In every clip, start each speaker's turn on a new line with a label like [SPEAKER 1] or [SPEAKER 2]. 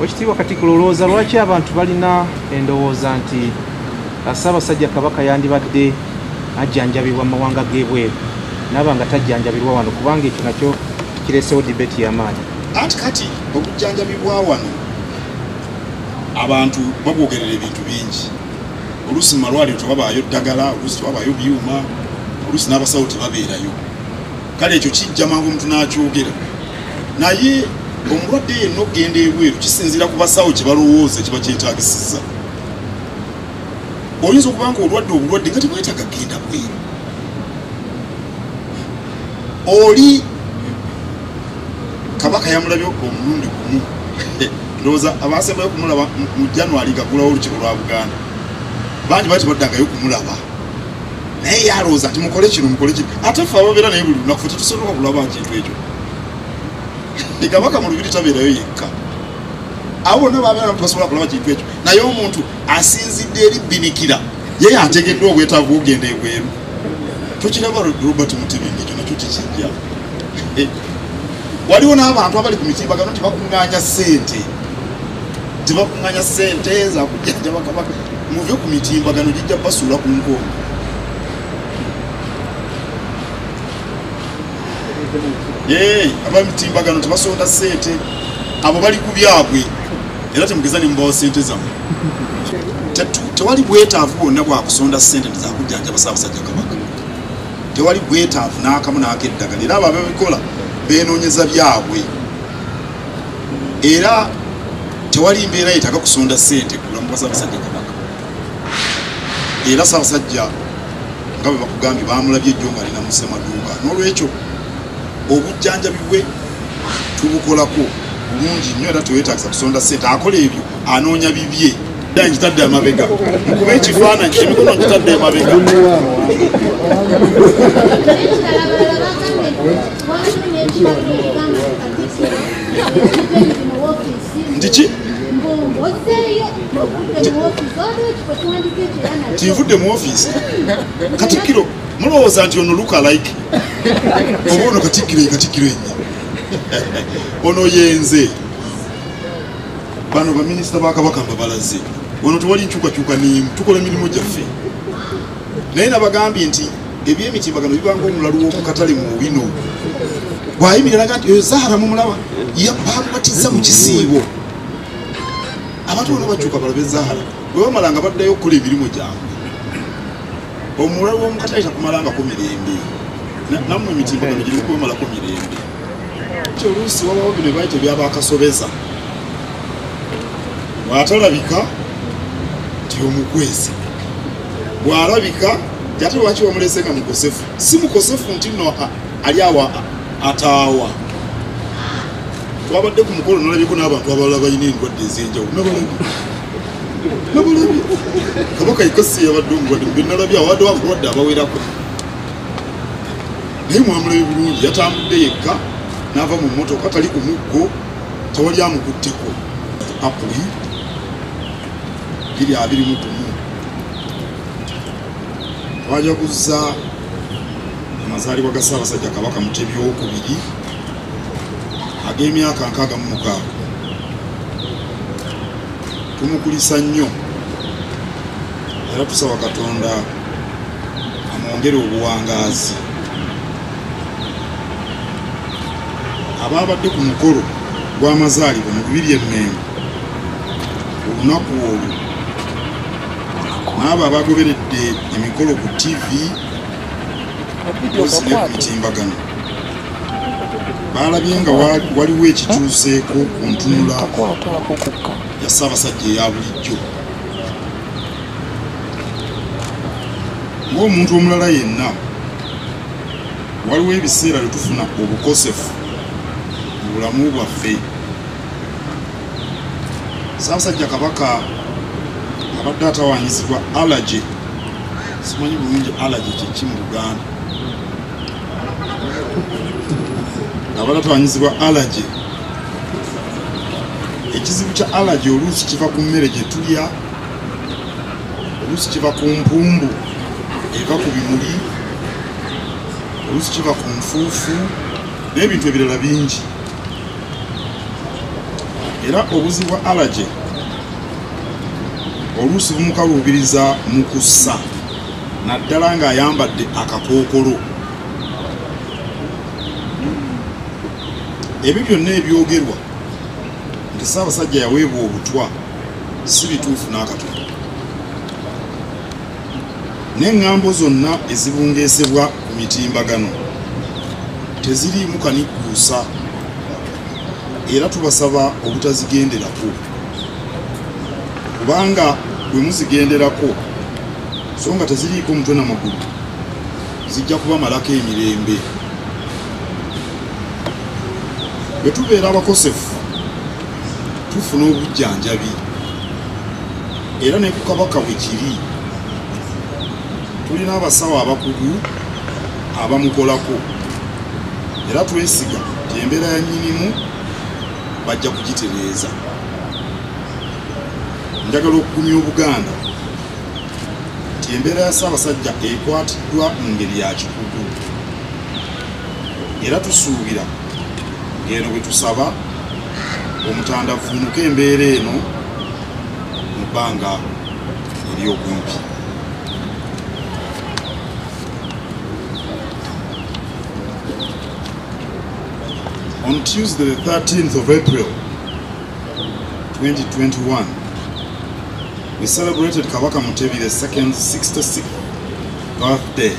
[SPEAKER 1] Ekitiibwa Katikkiro olowooza lwaki abantu balina endowooza nti Ssaabasajja Kabaka yandibadde ajjanjabibwa mu mawanga g'ebweru naaba nga tajjanjabirwa wano kubanga ekyo nakyo kireesewo debate y'amaanyi.
[SPEAKER 2] Anti kati okujjanjabibwa wano abantu babwogerera ebintu bingi. Oluusi mu malwaliro tewabaayo ddagala, oluusi tewabaayo byuma, oluusi n'abasawo tebabeerayo. Kale ekyo kijja mangu omuntu n'akyogera. Naye omulwadde yenna okugenda ebweru kisinziira ku basawo kye balowooza kiba kyetaagisizza. Oyinza okuba nga obulwadde nga tebwetaaga kgenda bweru. Oli Kabaka yamulabye omulundi gumu. Ndowooza abaasembayo okumulaba mu January gagulawo olukiiko lwa Buganda. Bangi bati baddangayo okumulaba. Naye yalowooza nti mukole kino mukole kino. Ate ffe ababeera naye buli lunaku ffe tetusobola kulaba kintu ekyo. Kabaka mu lubiri tabeerayo yekka. Abo bonna babeera basobola kulaba kintu ekyo. Naye omuntu asinzidde eri bbinikira ye ategeddwa obwetaavu ogenda ebweru. Tokiraba Robert Mutebi ekyo nakyo kikijja. Waliwo n'abantu abali ku mitimbagano tebakuŋŋaanya ssente. Tebakuŋŋaanya ssente za kujjanjaba Kabaka. Muve ku mitimbagano gijja basuula ku nkongo. Abamitimbagano tebasonda ssente. Abo bali ku byabwe. Era temugeza ne mubawa ssente zammwe. Tewali bwetaavu bwonna bwa kusonda ssente ezakujjanjaba Ssaabasajja Kabaka. Tewali bwetaavu n'akamu n'akeddagala. Era abo ababikola beenoonyeza byabwe. Era tewali mbeera yeetaaga kusonda ssente ku bulamu bwa Ssaabasajja Kabaka. Era Ssaabasajja nga bwe bakugambye baamulabye ejjo ng'alina mu Ssemaduuka. N'olwekyo obujjanjabi bwe tubukolako bulungi nnyo era teweetaagisa kusonda ssente. Akola ebyo anoonya bibye. Dda nkitadde amabega. Mukuba ekifaananyi emikono nkitadde amabega. Ndiki? Tinvudde mu ofiisi. Katikkiro mulowooza nti ono luka like. Oba ono Katikkiro ennyi. Ono yenze. Bano baminisita ba Kabaka mbabalaze. Ono tewali nkyukakyuka n'emu. Tukola emirimu gyaffe. Naye nabagambye nti ebyemitimbagano bibanga omulalu w'oku katale mu bino. Bw'ayimirira nti oyo Zahara mumulaba bamubatizza mu kisiibo. Abantu bonna bakyuka balabe Zahara. Bwe bamala nga baddayo okukola emirimu gyabwe. Omulalu w'omu katale takumalangako mirembe. Nammwe emitimbagano giri kubamalako mirembe. Oluusi wabawo bino bayita ebyabakasobeza. Bw'atalabika nti omukwezi. Bw'alabika ate lwaki wamulese nga mukosefu. Si mukosefu nti nno ali awa ataawa. Twabadde ku mukolo nalabyeko n'abantu abalala balina endwadde ez'enjawulo. Nabalabye. Kabaka yekka si yabadde omulwadde be nalabye awadde abalwadde abawerako. Naye mwamulabye bulungi yatambudde yekka n'ava mu mmotoka tali ku muggo tewali amukutteko. Apuli 21 twajaguza amazaalibwa ga Ssaabasajja Kabaka Mutebi II ag'emyaka 66. Tumukulisa nnyo era tusaba Katonda amwongere obuwangaazi. Abaabadde ku mukolo gw'amazaalibwa mu 2 Mengo olunaku olwo n'abo abagoberedde emikolo ku TV ne ku mitimbagano baalabye nga waliwo ekituuseeko ku ntunula ya Ssaabasajja eya bulijjo. Ng'omuntu omulala yenna waliwo ebiseera lwe tufuna obukosefu mu bulamu bwaffe. Ssaabasajja Kabaka abadde atawaanyizibwa allergy. Simanyi bulungi allergy kiki mu Buganda. Abadde atawaanyizibwa allergy. Ekizibu kya allergy oluusi kiva ku mmere gye tulya, oluusi kiva ku mpumbu eva ku bimuli, oluusi kiva ku nfuufu n'ebintu ebirala bingi. era obuzibu bwa allergy oluusi bumukaluubiriza mu kussa naddala ng'ayambadde akakookolo. Ebyo byonna ebyogerwa nti Ssaabasajja yaweebwa obutwa si bituufu n'akatono. N'eŋŋambo zonna ezibungeesebwa ku mitimbagano teziriimu kanigguusa, era tubasaba obutazigenderako, kubanga bwe muzigenderako so nga teziriiko mutwe n'amagulu zijja kubamalako emirembe. Bwe tubeera abakosefu tufuna obujjanjabi, era ne ku Kabaka bwe kiri tulina abasawo abakugu abamukolako, era twesiga nti embeera ya nnyinimu bajja kugitereeza. Njagala okugumya Obuganda nti embeera ya Ssaabasajja ekwatiddwa mu ngeri ya kikugu, era tusuubira ng'eno bwe tusaba omutandavuunuka embeera eno mu bbanga ery'okumpi. On Tuesday, the 13th of April, 2021, we celebrated Kabaka Mutebi II's 66th birthday.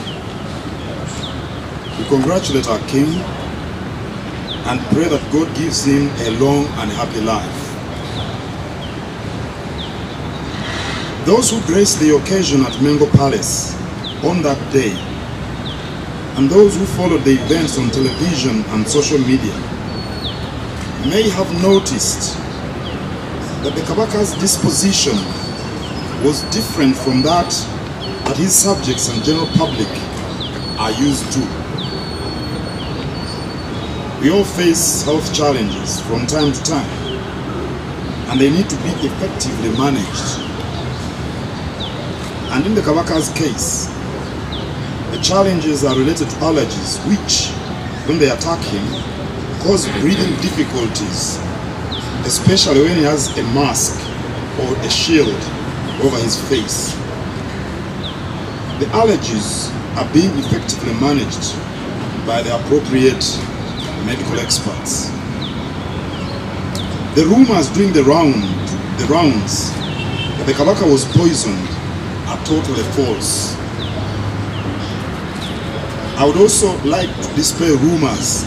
[SPEAKER 2] We congratulate our king and pray that God gives him a long and happy life. Those who graced the occasion at Mengo Palace on that day, and those who followed the events on television and social media, may have noticed that the Kabaka's disposition was different from that his subjects and general public are used to. We all face health challenges from time to time, and they need to be effectively managed. And in the Kabaka's case, the challenges are related to allergies which, when they attack him, cause breathing difficulties, especially when he has a mask or a shield over his face. The allergies are being effectively managed by the appropriate medical experts. The rumors doing the rounds that the Kabaka was poisoned are totally false. I would also like to dispel rumors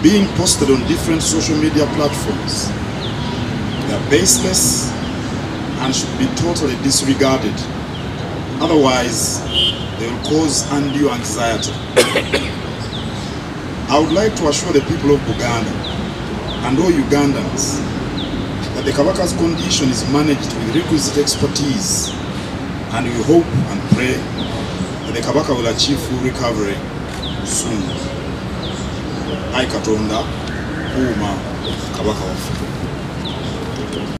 [SPEAKER 2] being posted on different social media platforms. They are baseless and should be totally disregarded. Otherwise, they will cause undue anxiety. I would like to assure the people of Buganda and all Ugandans that the Kabaka's condition is managed with requisite expertise, and we hope and pray that the Kabaka will achieve full recovery soon. Ai Katonda, Kuuma Kabaka waffe.